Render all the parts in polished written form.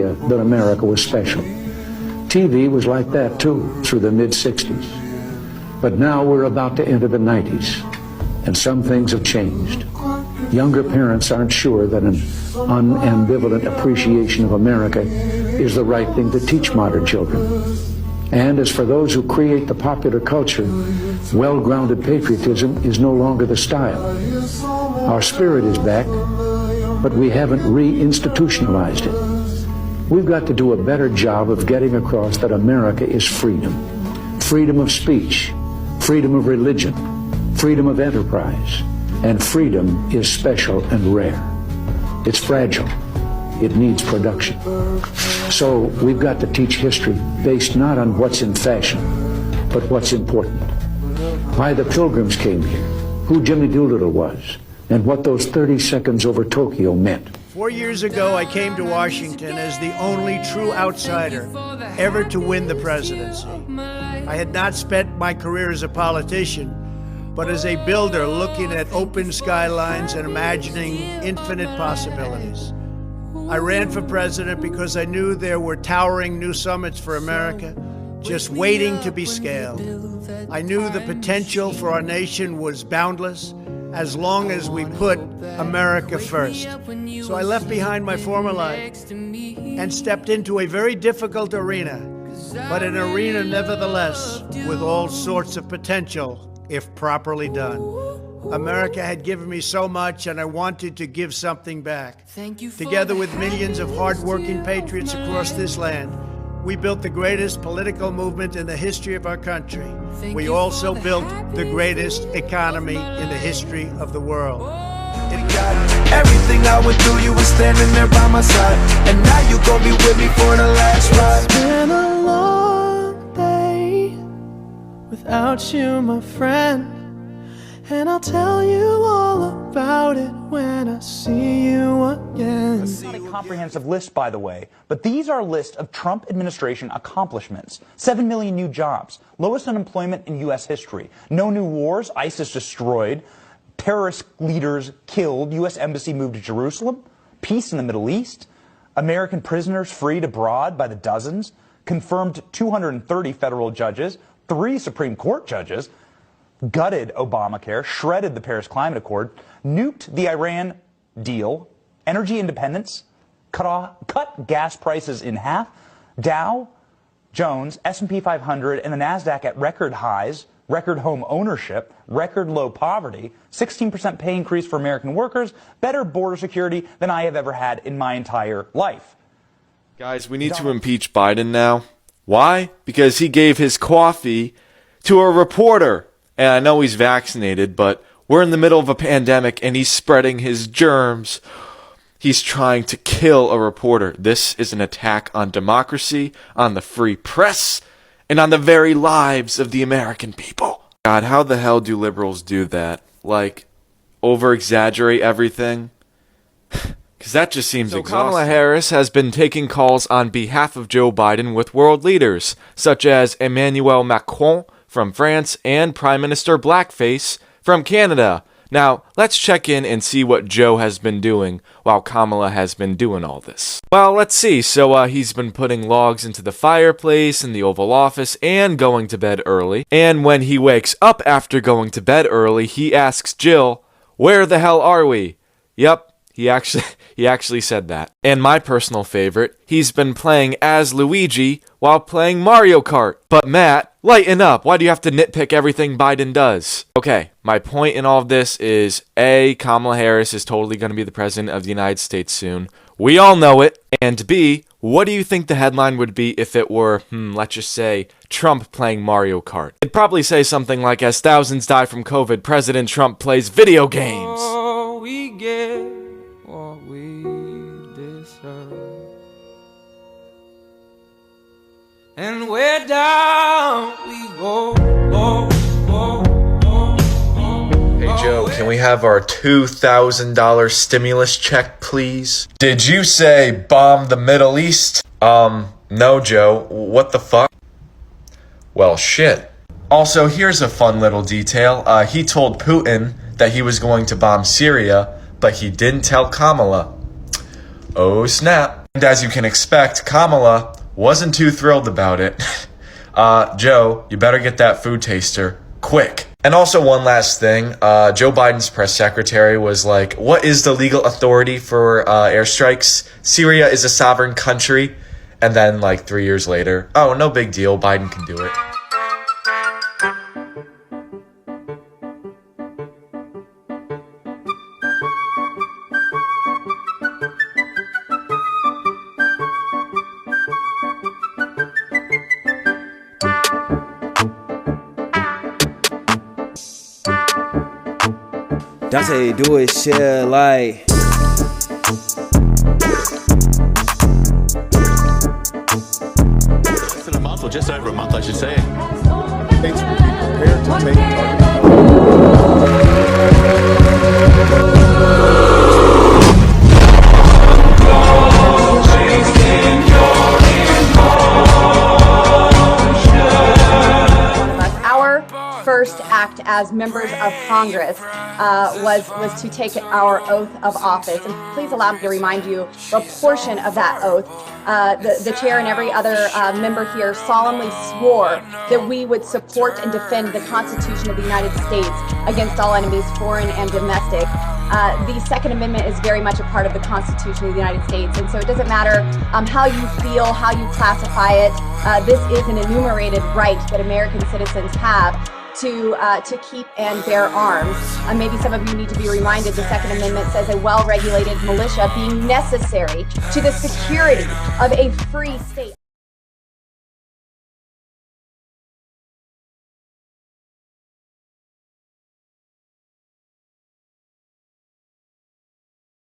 that America was special. TV was like that too through the mid-60s. But now we're about to enter the 90s, and some things have changed. Younger parents aren't sure that an unambivalent appreciation of America is the right thing to teach modern children. And as for those who create the popular culture, well-grounded patriotism is no longer the style. Our spirit is back, but we haven't re-institutionalized it. We've got to do a better job of getting across that America is freedom. Freedom of speech, freedom of religion, freedom of enterprise, and freedom is special and rare. It's fragile. It needs production. So we've got to teach history based not on what's in fashion, but what's important. Why the Pilgrims came here, who Jimmy Doolittle was, and what those 30 seconds over Tokyo meant. 4 years ago, I came to Washington as the only true outsider ever to win the presidency. I had not spent my career as a politician, but as a builder looking at open skylines and imagining infinite possibilities. I ran for president because I knew there were towering new summits for America, just waiting to be scaled. I knew the potential for our nation was boundless as long as we put America first. So I left behind my former life and stepped into a very difficult arena, but an arena nevertheless with all sorts of potential if properly done. America had given me so much, and I wanted to give something back. Together with millions of hardworking patriots across this land, we built the greatest political movement in the history of our country. We also built the greatest economy in the history of the world. Everything I went through, you were standing there by my side, and now you gon' be with me for the last ride. It's been a long day without you, my friend, and I'll tell you all about it when I see you again. It's not a comprehensive list, by the way, but these are a list of Trump administration accomplishments. 7 million new jobs, lowest unemployment in U.S. history, no new wars, ISIS destroyed, terrorist leaders killed, U.S. embassy moved to Jerusalem, peace in the Middle East, American prisoners freed abroad by the dozens, confirmed 230 federal judges, 3 Supreme Court judges, gutted Obamacare, shredded the Paris Climate Accord, nuked the Iran deal, energy independence, cut gas prices in half, Dow Jones, S&P 500, and the NASDAQ at record highs, record home ownership, record low poverty, 16% pay increase for American workers, better border security than I have ever had in my entire life. Guys, we need to impeach Biden now. Why? Because he gave his coffee to a reporter. And I know he's vaccinated, but we're in the middle of a pandemic and he's spreading his germs. He's trying to kill a reporter. This is an attack on democracy, on the free press, and on the very lives of the American people. God, how the hell do liberals do that? Like, over-exaggerate everything? Because that just seems exhausting. Kamala Harris has been taking calls on behalf of Joe Biden with world leaders, such as Emmanuel Macron from France and Prime Minister Blackface from Canada. Now, let's check in and see what Joe has been doing while Kamala has been doing all this. Well, let's see. So, he's been putting logs into the fireplace in the Oval Office and going to bed early. And when he wakes up after going to bed early, he asks Jill, "Where the hell are we?" Yep, he actually said that. And my personal favorite, he's been playing as Luigi while playing Mario Kart. But Matt, lighten up. Why do you have to nitpick everything Biden does? Okay, my point in all of this is, A, Kamala Harris is totally going to be the president of the United States soon. We all know it. And B, what do you think the headline would be if it were, let's just say, Trump playing Mario Kart? It'd probably say something like, as thousands die from COVID, President Trump plays video games. Oh, we get what we deserve, and where down we go. Hey Joe, can we have our $2,000 stimulus check, please? Did you say bomb the Middle East? No, Joe. What the fuck? Well, shit. Also, here's a fun little detail. He told Putin that he was going to bomb Syria, but he didn't tell Kamala. Oh, snap. And as you can expect, Kamala wasn't too thrilled about it. Joe, you better get that food taster quick. And also one last thing, Joe Biden's press secretary was like, what is the legal authority for airstrikes? Syria is a sovereign country. And then like 3 years later, oh, no big deal, Biden can do it. Dante, do it, share, like. Less than a month, or just over a month, I should say. States will be prepared to take targeted. First act as members of Congress was to take our oath of office. And please allow me to remind you a portion of that oath. The chair and every other member here solemnly swore that we would support and defend the Constitution of the United States against all enemies, foreign and domestic. The Second Amendment is very much a part of the Constitution of the United States, and so it doesn't matter how you feel, how you classify it. This is an enumerated right that American citizens have to keep and bear arms. Maybe some of you need to be reminded the Second Amendment says a well-regulated militia being necessary to the security of a free state.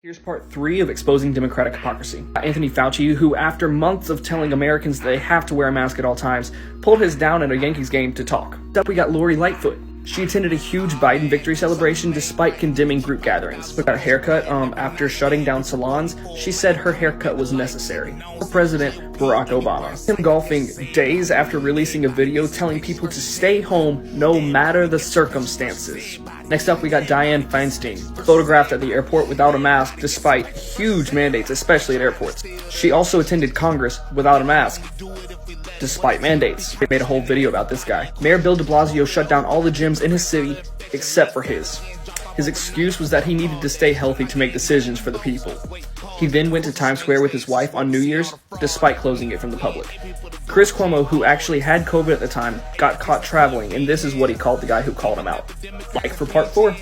Here's part 3 of exposing Democratic hypocrisy. Anthony Fauci, who after months of telling Americans they have to wear a mask at all times, pulled his down at a Yankees game to talk. Up we got Lori Lightfoot. She attended a huge Biden victory celebration despite condemning group gatherings. With her haircut, after shutting down salons, she said her haircut was necessary. President Barack Obama. Him golfing days after releasing a video telling people to stay home no matter the circumstances. Next up, we got Dianne Feinstein, photographed at the airport without a mask despite huge mandates, especially at airports. She also attended Congress without a mask, despite mandates. They made a whole video about this guy. Mayor Bill de Blasio shut down all the gyms in his city except for his. His excuse was that he needed to stay healthy to make decisions for the people. He then went to Times Square with his wife on New Year's, despite closing it from the public. Chris Cuomo, who actually had COVID at the time, got caught traveling, and this is what he called the guy who called him out. Like for part 4.